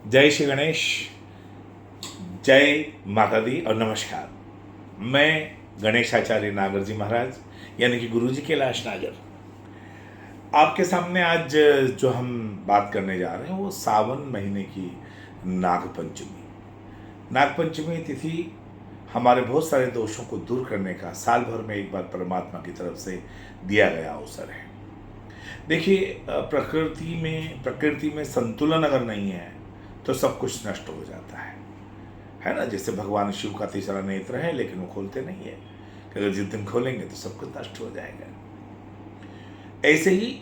जय श्री गणेश, जय माता दी और नमस्कार। मैं गणेशाचार्य नागर जी महाराज यानी कि गुरु जी कैलाश नागर आपके सामने आज जो हम बात करने जा रहे हैं वो सावन महीने की नागपंचमी। नागपंचमी तिथि हमारे बहुत सारे दोषों को दूर करने का साल भर में एक बार परमात्मा की तरफ से दिया गया अवसर है। देखिए, प्रकृति में संतुलन अगर नहीं है तो सब कुछ नष्ट हो जाता है ना। जैसे भगवान शिव का तीसरा नेत्र है लेकिन वो खोलते नहीं है कि अगर जिस दिन खोलेंगे तो सब कुछ नष्ट हो जाएगा। ऐसे ही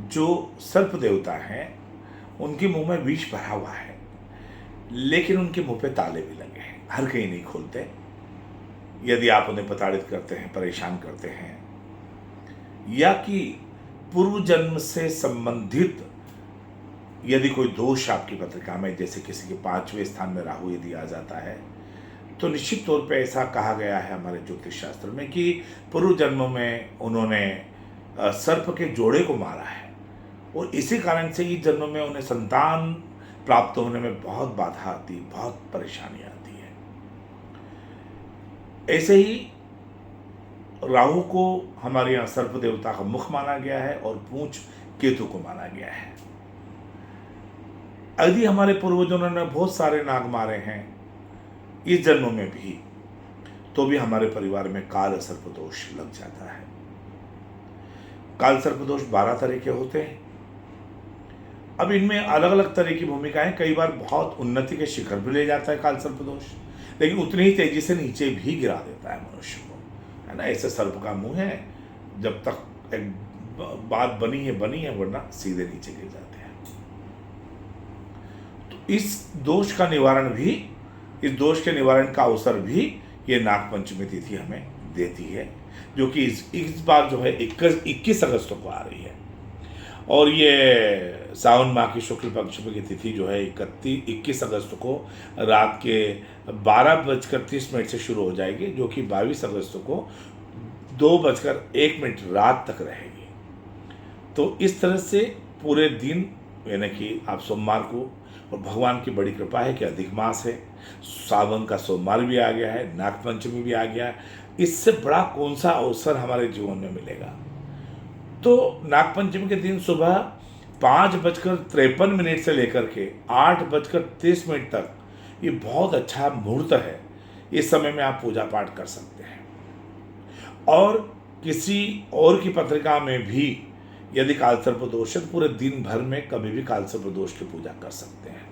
जो सर्प देवता हैं उनके मुंह में विष भरा हुआ है लेकिन उनके मुंह पे ताले भी लगे हैं, हर कहीं नहीं खोलते। यदि आप उन्हें प्रताड़ित करते हैं, परेशान करते हैं, या कि पूर्व जन्म से संबंधित यदि कोई दोष आपकी पत्रिका में, जैसे किसी के 5वें स्थान में राहु यदि आ जाता है, तो निश्चित तौर पे ऐसा कहा गया है हमारे ज्योतिष शास्त्र में कि पूर्व जन्म में उन्होंने सर्प के जोड़े को मारा है और इसी कारण से इस जन्म में उन्हें संतान प्राप्त होने में बहुत बाधा आती, बहुत परेशानी आती है। ऐसे ही राहु को हमारे यहाँ सर्प देवता का मुख माना गया है और पूंछ केतु को माना गया है। यदि हमारे पूर्वजों ने बहुत सारे नाग मारे हैं इस जन्म में भी, तो भी हमारे परिवार में काल सर्प दोष लग जाता है। काल सर्प दोष 12 तरह के होते हैं। अब इनमें अलग अलग तरह की भूमिकाएं, कई बार बहुत उन्नति के शिखर भी ले जाता है काल सर्प दोष, लेकिन उतनी ही तेजी से नीचे भी गिरा देता है मनुष्य को, है ना। ऐसे सर्प का मुंह है, जब तक एक बात बनी है वरना सीधे नीचे गिर जाते हैं। तो इस दोष के निवारण का अवसर भी ये नागपंचमी तिथि हमें देती है, जो कि इस बार जो है 21 अगस्त को आ रही है। और ये सावन माह की शुक्ल पक्ष की तिथि जो है 21 अगस्त को रात के 12:30 से शुरू हो जाएगी, जो कि 22 अगस्त को 2:01 रात तक रहेगी। तो इस तरह से पूरे दिन, यानी कि आप सोमवार को, और भगवान की बड़ी कृपा है कि अधिक मास है, सावन का सोमवार भी आ गया है, नागपंचमी भी आ गया है। इससे बड़ा कौन सा अवसर हमारे जीवन में मिलेगा। तो नागपंचमी के दिन सुबह 5:53 से लेकर के 8:30 तक ये बहुत अच्छा मुहूर्त है। इस समय में आप पूजा पाठ कर सकते हैं। और किसी और की पत्रिका में भी यदि कालसर्प दोष है तो पूरे दिन भर में कभी भी कालसर्प दोष की पूजा कर सकते हैं।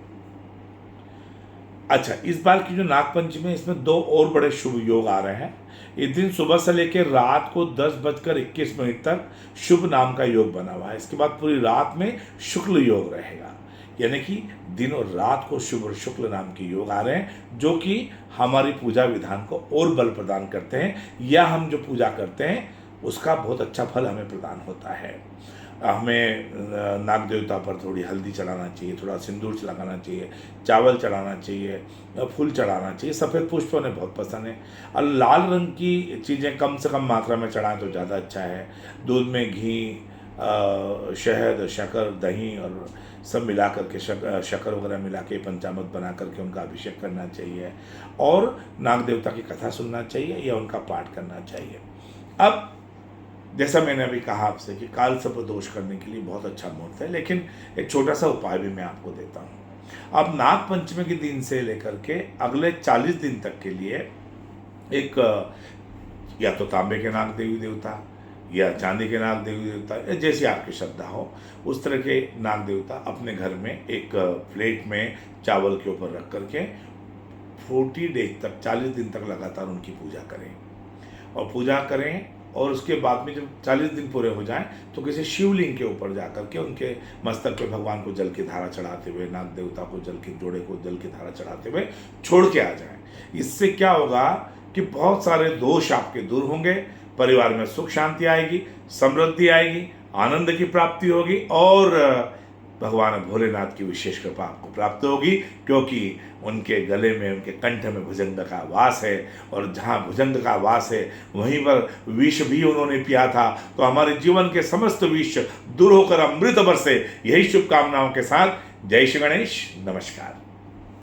अच्छा, इस बार की जो नागपंचमी है इसमें 2 और बड़े शुभ योग आ रहे हैं। इस दिन सुबह से लेकर रात को 10:21 तक शुभ नाम का योग बना हुआ है। इसके बाद पूरी रात में शुक्ल योग रहेगा, यानी कि दिन और रात को शुभ और शुक्ल नाम के योग आ रहे हैं, जो कि हमारी पूजा विधान को और बल प्रदान करते हैं, या हम जो पूजा करते हैं उसका बहुत अच्छा फल हमें प्रदान होता है। हमें नाग देवता पर थोड़ी हल्दी चढ़ाना चाहिए, थोड़ा सिंदूर लगाना चाहिए, चावल चढ़ाना चाहिए, फूल चढ़ाना चाहिए। सफ़ेद पुष्प उन्हें बहुत पसंद है और लाल रंग की चीज़ें कम से कम मात्रा में चढ़ाएं तो ज़्यादा अच्छा है। दूध में घी, शहद, शक्कर, दही और सब मिला करके, शक्कर वगैरह मिला के पंचामृत बना करके उनका अभिषेक करना चाहिए और नाग देवता की कथा सुनना चाहिए या उनका पाठ करना चाहिए। अब जैसा मैंने अभी कहा आपसे कि काल सर्प दोष करने के लिए बहुत अच्छा मुहूर्त है, लेकिन एक छोटा सा उपाय भी मैं आपको देता हूँ। अब नाग पंचमी के दिन से लेकर के अगले 40 दिन तक के लिए एक, या तो तांबे के नाग देवी देवता या चांदी के नाग देवी देवता, या जैसी आपकी श्रद्धा हो उस तरह के नाग देवता अपने घर में एक प्लेट में चावल के ऊपर रख करके 40 डेज तक, 40 दिन तक लगातार उनकी पूजा करें। और पूजा करें और उसके बाद में जब 40 दिन पूरे हो जाएं तो किसी शिवलिंग के ऊपर जा करके उनके मस्तक पे भगवान को जल की धारा चढ़ाते हुए, नाग देवता को जल के जोड़े को जल की धारा चढ़ाते हुए छोड़ के आ जाएं। इससे क्या होगा कि बहुत सारे दोष आपके दूर होंगे, परिवार में सुख शांति आएगी, समृद्धि आएगी, आनंद की प्राप्ति होगी और भगवान भोलेनाथ की विशेष कृपा आपको प्राप्त होगी, क्योंकि उनके गले में, उनके कंठ में भुजंग का वास है और जहाँ भुजंग का वास है वहीं पर विष भी उन्होंने पिया था। तो हमारे जीवन के समस्त विष दूर होकर अमृत बरसे, यही शुभकामनाओं के साथ जय श्री गणेश, नमस्कार।